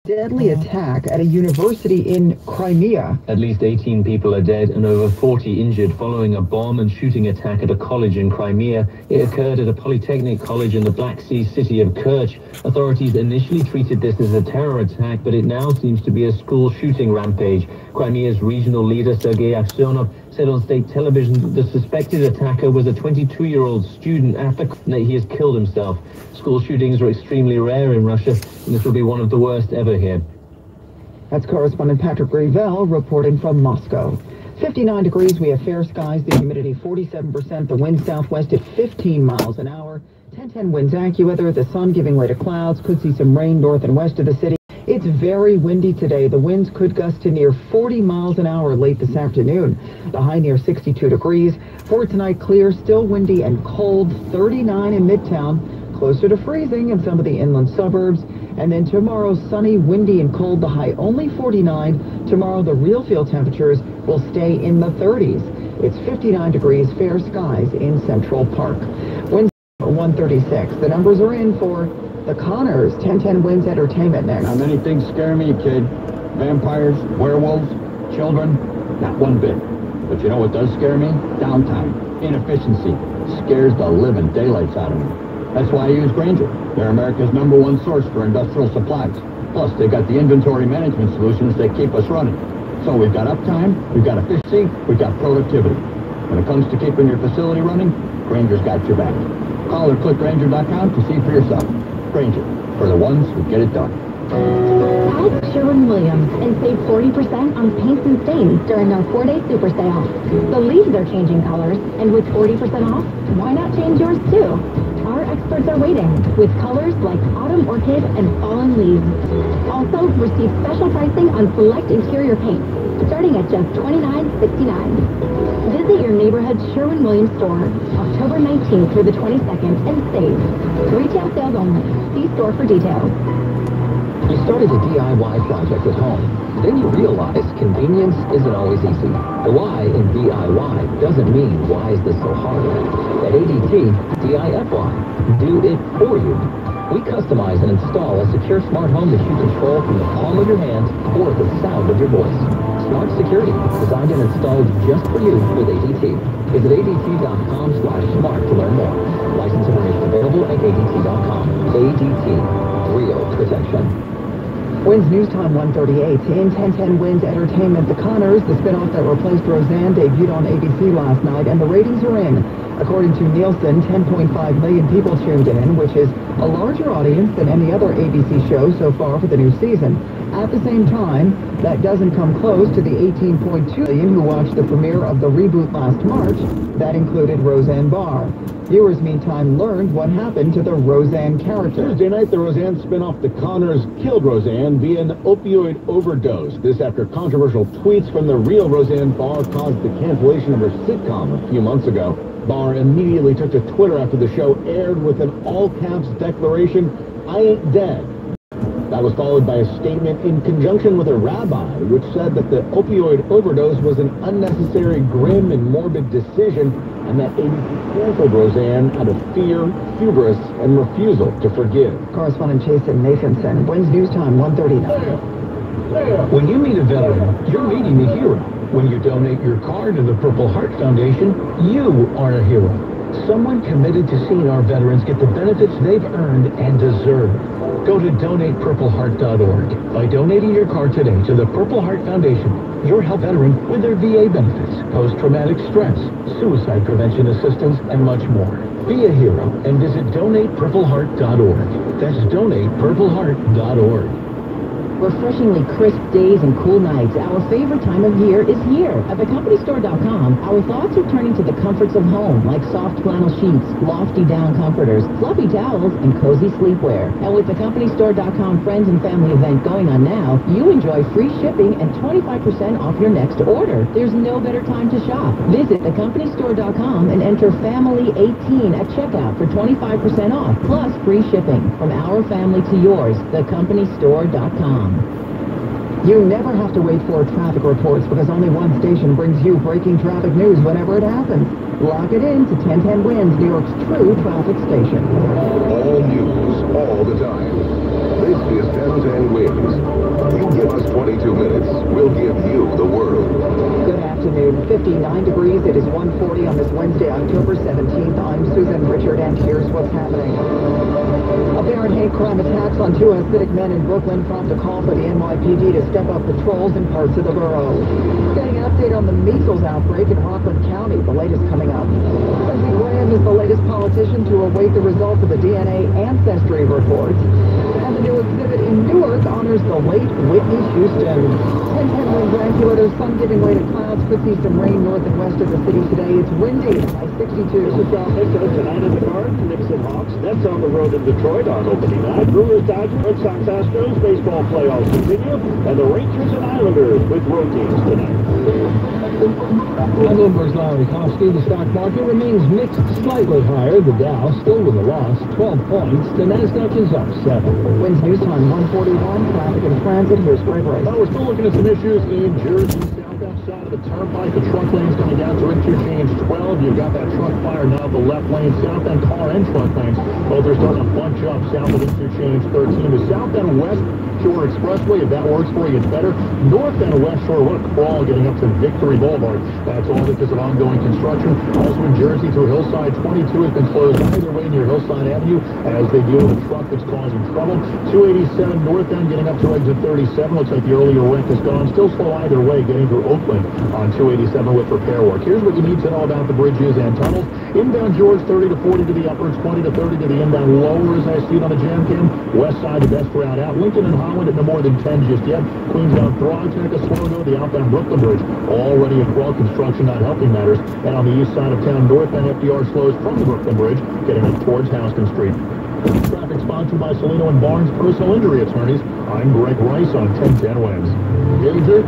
Deadly attack at a university in Crimea. At least 18 people are dead and over 40 injured following a bomb and shooting attack at a college in Crimea. It occurred at a polytechnic college in the Black Sea city of Kerch. Authorities initially treated this as a terror attack, but it now seems to be a school shooting rampage. Crimea's regional leader, Sergei Aksyonov, said on state television that the suspected attacker was a 22-year-old student after that he has killed himself. School shootings are extremely rare in Russia, and this will be one of the worst ever here. That's correspondent Patrick Grevelle reporting from Moscow. 59 degrees, we have fair skies, the humidity 47%, the wind southwest at 15 miles an hour, 10-10 winds AccuWeather, the sun giving way to clouds, could see some rain north and west of the city. It's very windy today. The winds could gust to near 40 miles an hour late this afternoon. The high near 62 degrees. For tonight, clear, still windy and cold, 39 in Midtown, closer to freezing in some of the inland suburbs. And then tomorrow, sunny, windy, and cold, the high only 49. Tomorrow, the real field temperatures will stay in the 30s. It's 59 degrees, fair skies in Central Park. Winds 136. The numbers are in for the Connors, 10-10 Winds Entertainment next. Now, many things scare me, kid. Vampires, werewolves, children, not one bit. But you know what does scare me? Downtime, inefficiency. Scares the living daylights out of me. That's why I use Grainger. They're America's #1 source for industrial supplies. Plus, they got the inventory management solutions that keep us running. So we've got uptime, we've got efficiency, we've got productivity. When it comes to keeping your facility running, Grainger's got your back. Call or click Grainger.com to see for yourself. Grainger, for the ones who get it done. Call Sherwin-Williams and save 40% on paints and stains during our 4-day super sale. The leaves are changing colors, and with 40% off, why not change yours too? Our experts are waiting with colors like autumn orchid and fallen leaves. Also, receive special pricing on select interior paints, starting at just $29.69. Visit your neighborhood Sherwin-Williams store October 19th through the 22nd and save. Retail sales only. See store for details. You started a DIY project at home. Then you realize convenience isn't always easy. The Y in DIY doesn't mean why is this so hard? At ADT, DIFY. Do it for you. We customize and install a secure smart home that you control from the palm of your hand or the sound of your voice. Smart security, designed and installed just for you with ADT. Visit ADT.com/smart to learn more. License information available at ADT.com. ADT, real protection. Winds News Time 138. In 10-10 Winds Entertainment, The Connors, the spinoff that replaced Roseanne, debuted on ABC last night, and the ratings are in. According to Nielsen, 10.5 million people tuned in, which is a larger audience than any other ABC show so far for the new season. At the same time, that doesn't come close to the 18.2 million who watched the premiere of the reboot last March. That included Roseanne Barr. Viewers, meantime, learned what happened to the Roseanne character. Tuesday night, the Roseanne spinoff The Connors killed Roseanne via an opioid overdose. This after controversial tweets from the real Roseanne Barr caused the cancellation of her sitcom a few months ago. Barr immediately took to Twitter after the show aired with an all-caps declaration, "I ain't dead." That was followed by a statement in conjunction with a rabbi, which said that the opioid overdose was an unnecessary, grim, and morbid decision, and that ABC canceled Roseanne out of fear, hubris, and refusal to forgive. Correspondent Jason Nathanson. Winds News Time 139. When you meet a veteran, you're meeting a hero. When you donate your car to the Purple Heart Foundation, you are a hero. Someone committed to seeing our veterans get the benefits they've earned and deserve. Go to donatepurpleheart.org. By donating your car today to the Purple Heart Foundation, you'll help veterans with their VA benefits, post-traumatic stress, suicide prevention assistance, and much more. Be a hero and visit donatepurpleheart.org. That's donatepurpleheart.org. Refreshingly crisp days and cool nights, our favorite time of year is here. At thecompanystore.com, our thoughts are turning to the comforts of home, like soft flannel sheets, lofty down comforters, fluffy towels, and cozy sleepwear. And with the companystore.com Friends and Family event going on now, you enjoy free shipping and 25% off your next order. There's no better time to shop. Visit thecompanystore.com and enter Family18 at checkout for 25% off, plus free shipping. From our family to yours, thecompanystore.com. You never have to wait for traffic reports because only one station brings you breaking traffic news whenever it happens. Lock it in to 1010 Winds, New York's true traffic station. All news, all the time. This is 10-10 Wins. You give us 22 minutes, we'll give you the world. Good afternoon. 59 degrees. It is 1:40 on this Wednesday, October 17th. I'm Susan Richard, and here's what's happening. Apparent hate crime attacks on two Hasidic men in Brooklyn prompt a call for the NYPD to step up patrols in parts of the borough. Getting an update on the measles outbreak in Rockland County. The latest coming up. Lindsey Graham is the latest politician to await the results of the DNA ancestry report. And the new exhibit in Newark honors the late Whitney Houston. 10-10 winds accurate. Sun giving way to clouds. Could see some rain north and west of the city today. It's windy by 62. This is South Texas tonight in the Garden. Knicks and Hawks. Nets on the road in Detroit on opening night. Brewers, Dodgers, Red Sox, Astros. Baseball playoffs continue. And the Rangers and Islanders with road teams tonight. I'm Bloomberg's Larry Kofsky. The stock market remains mixed, slightly higher. The Dow still with a loss, 12 points. The Nasdaq is up 7. Winds news time 141. Traffic and transit. Here's Gregory. Well, we're still looking at some issues in Jersey, southbound side of the turnpike. The truck lane's coming down to interchange 12. You've got that truck fire now at the left lane. Southbound car and truck lanes. Well, they're starting to bunch up south of interchange 13. The southbound West Shore Expressway, if that works for you, it's better. North and West Shore, what a crawl getting up to Victory Boulevard. That's all because of ongoing construction. Also in Jersey through Hillside, 22 has been closed either way near Hillside Avenue as they deal with a truck that's causing trouble. 287 northbound getting up to exit 37. Looks like the earlier wreck is gone. Still slow either way getting through Oakland on 287 with repair work. Here's what you need to know about the bridges and tunnels. Inbound George 30 to 40 to the uppers, 20 to 30 to the inbound lowers. I see it on the jam cam. West side the best route out. Lincoln and Holland at no more than 10 just yet. Queensbound Throgtech a slow though. The outbound Brooklyn Bridge already a crawl. Construction not helping matters. And on the east side of town, northbound FDR slows from the Brooklyn Bridge, getting up towards Houston Street. Traffic sponsored by Salino and Barnes Personal Injury Attorneys. I'm Greg Rice on 10-10 Wins. Danger?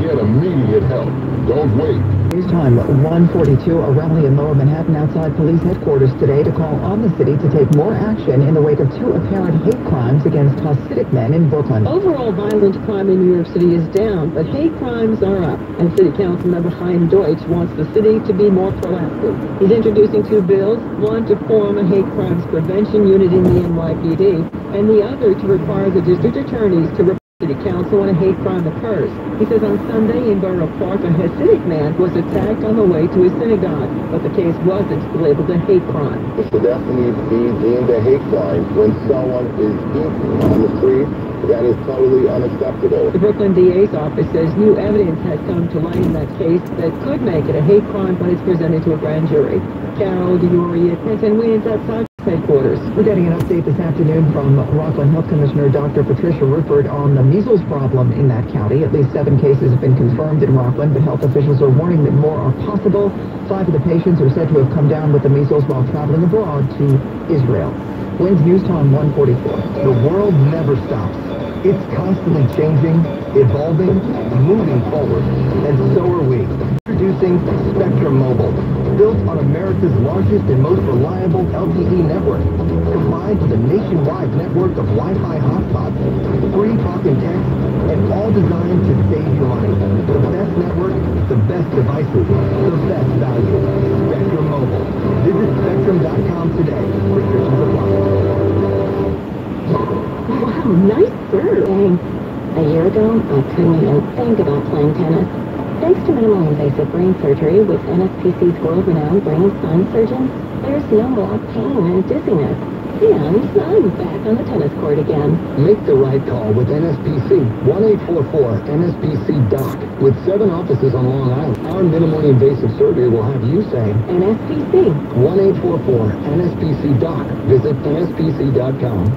Get immediate help. Don't wait. News time 1:42. A rally in Lower Manhattan outside police headquarters today to call on the city to take more action in the wake of two apparent hate crimes against Hasidic men in Brooklyn. Overall violent crime in New York City is down, but hate crimes are up. And City Council member Chaim Deutsch wants the city to be more proactive. He's introducing two bills, one to form a hate crimes prevention unit in the NYPD, and the other to require the district attorneys to report City Council when a hate crime occurs. He says on Sunday in Borough Park, a Hasidic man was attacked on the way to his synagogue, but the case wasn't labeled a hate crime. It should definitely be deemed a hate crime when someone is beaten on the street. That is totally unacceptable. The Brooklyn DA's office says new evidence has come to light in that case that could make it a hate crime when it's presented to a grand jury. Carol DeOrie at 10-10 Wins outside headquarters. We're getting an update this afternoon from Rockland Health Commissioner Dr. Patricia Rupert on the measles problem in that county. At least 7 cases have been confirmed in Rockland, but health officials are warning that more are possible. 5 of the patients are said to have come down with the measles while traveling abroad to Israel. Winds News Time 1:44. The world never stops. It's constantly changing, evolving, moving forward, and so are we. Introducing Spectrum Mobile, built on America's largest and most reliable LTE network, combined with a nationwide network of Wi-Fi hotspots, free talk and text, and all designed to save you money. The best network, the best devices, the best value. Spectrum Mobile. Visit Spectrum.com today. Restrictions apply. Wow, nice serve. Dang. A year ago, I couldn't even think about playing tennis. Thanks to minimally invasive brain surgery with NSPC's world-renowned brain and spine surgeons, there's no more pain and dizziness. And I'm back on the tennis court again. Make the right call with NSPC. 1-844-NSPC-DOC. With 7 offices on Long Island, our minimally invasive surgery will have you saying NSPC. 1-844-NSPC-DOC. Visit NSPC.com.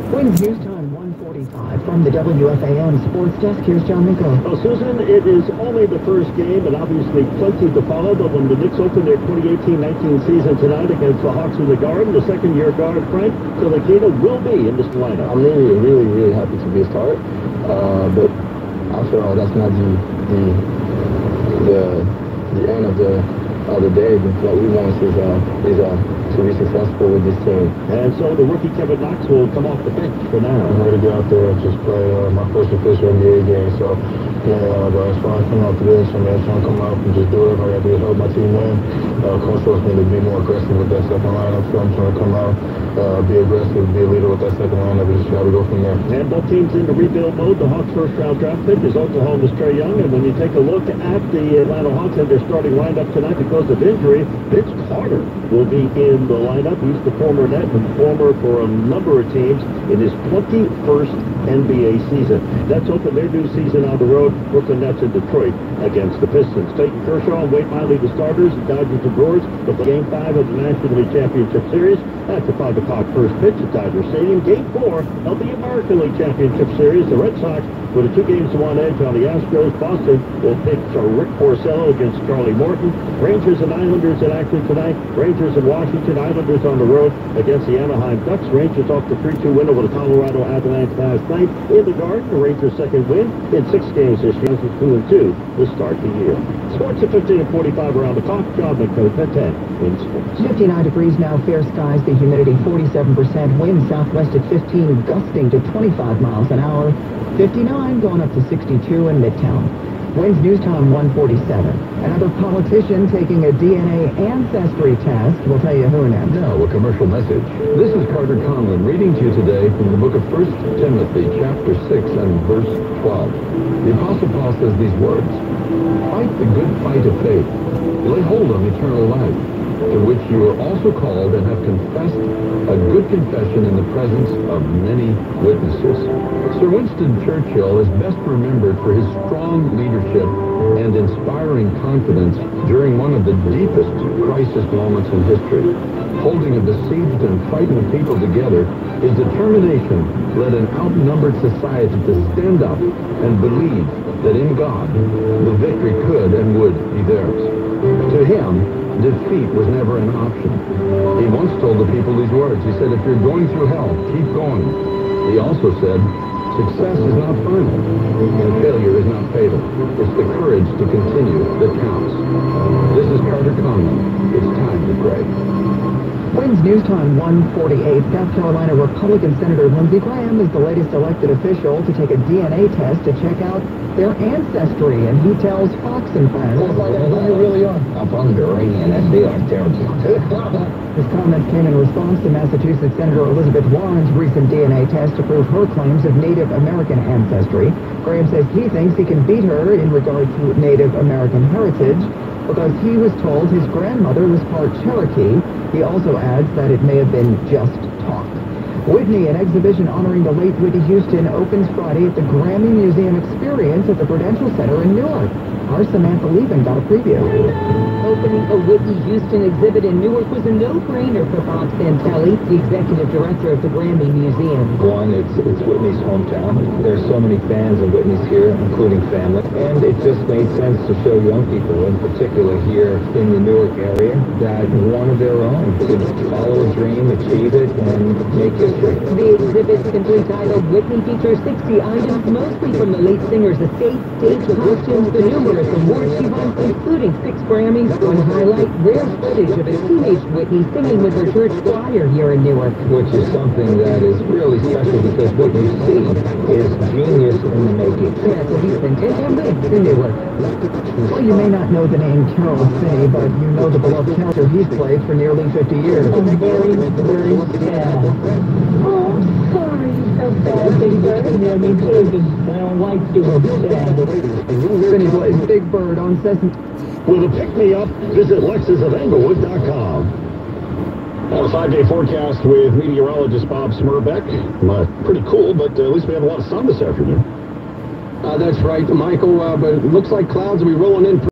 Winds News Time 1:45 from the WFAN Sports Desk. Here's John Minko. Well, Susan, it is only the first game, and obviously plenty to follow, but when the Knicks open their 2018-19 season tonight against the Hawks in the Garden, the second-year guard, Frank Ntilikina, will be in this lineup. I'm really happy to be a start. But after all, that's not the end of the day. What we want is to be successful with this team. And so the rookie Kevin Knox will come off the bench for now. I'm ready to get out there and just play my first official NBA game. So, but as far as coming off the bench, I'm trying to come out and just do whatever I got to do to help my team win. Coach wants me to be more aggressive with that second lineup, so I'm trying to come out be aggressive, be a leader with that second lineup, and just try to go from there. And both teams into rebuild mode. The Hawks' first-round draft pick is Oklahoma's Trae Young, and when you take a look at the Atlanta Hawks and their starting lineup tonight because of injury, Vince Carter will be in the lineup. He's the former net and former for a number of teams in his 21st NBA season. Nets open their new season on the road. Brooklyn Nets in Detroit against the Pistons. Clayton Kershaw and Wade Miley, the starters. Dodgers and Brewers for Game 5 of the National League Championship Series. That's the 5 o'clock first pitch at Dodger Stadium. Game 4 of the American League Championship Series. The Red Sox with a 2-1 edge on the Astros. Boston will pick Rick Porcello against Charlie Morton. Rangers and Islanders in action tonight. Rangers and Washington. Islanders on the road against the Anaheim Ducks. Rangers off the 3-2 win over the Colorado Avalanche last night. In the Garden, the Rangers' second win in 6 games this year. 2-2 to start the year. Sports at 15 and 45 around the clock. John McCoy at 10 in sports. 59 degrees now, fair skies, the humidity 47%, wind southwest at 15, gusting to 25 miles an hour, 59 going up to 62 in Midtown. Winds news time 1:47. Another politician taking a DNA ancestry test. We'll tell you who next. Now, a commercial message. This is Carter Conlon reading to you today from the book of 1 Timothy, chapter 6 and verse 12. The Apostle Paul says these words, "Fight the good fight of faith. Lay hold on eternal life, to which you are also called and have confessed a good confession in the presence of many witnesses." Sir Winston Churchill is best remembered for his strong leadership and inspiring confidence during one of the deepest crisis moments in history. Holding a besieged and frightened people together, his determination led an outnumbered society to stand up and believe that in God, the victory could and would be theirs. To him, defeat was never an option. He once told the people these words. He said, "If you're going through hell, keep going." He also said, "Success is not final, and failure is not fatal. It's the courage to continue that counts." This is Carter Conlon. It's time to pray. Winds news time 1:48. South Carolina Republican Senator Lindsey Graham is the latest elected official to take a DNA test to check out their ancestry, and he tells Fox and Friends. Who you really are? I'm from the Iranian. That they are terrible. His comments came in response to Massachusetts Senator Elizabeth Warren's recent DNA test to prove her claims of Native American ancestry. Graham says he thinks he can beat her in regard to Native American heritage because he was told his grandmother was part Cherokee. He also adds that it may have been just talk. Whitney, an exhibition honoring the late Whitney Houston, opens Friday at the Grammy Museum Experience at the Prudential Center in Newark. Our Samantha Lieben got a preview. Opening a Whitney Houston exhibit in Newark was a no-brainer for Bob Santelli, the executive director of the Grammy Museum. One, it's Whitney's hometown. There's so many fans of Whitney's here, including family, and it just made sense to show young people, in particular here in the Newark area, that one of their own could follow a dream, achieve it, and make history. The exhibit, simply titled Whitney, features 60 items, mostly from the late singer's estate, stage costumes, the numerous awards she won, including 6 Grammys, one highlight, rare footage of a teenage Whitney singing with her church choir here in Newark. Which is something that is really special because what you see is genius in the making. Samantha Lieben, 10 Winds in Newark. Well, you may not know the name Carol Finney, but you know the beloved character he's played for nearly 50 years. I'm very, very sad. Oh, I'm sorry you felt bad, Big Bird. I mean, I don't like doing sad. Finney plays Big Bird on Sesame. With a pick-me-up, visit lexusofenglewood.com. On a 5-day forecast with meteorologist Bob Smurbeck. Pretty cool, but at least we have a lot of sun this afternoon. That's right, Michael, but it looks like clouds will be rolling in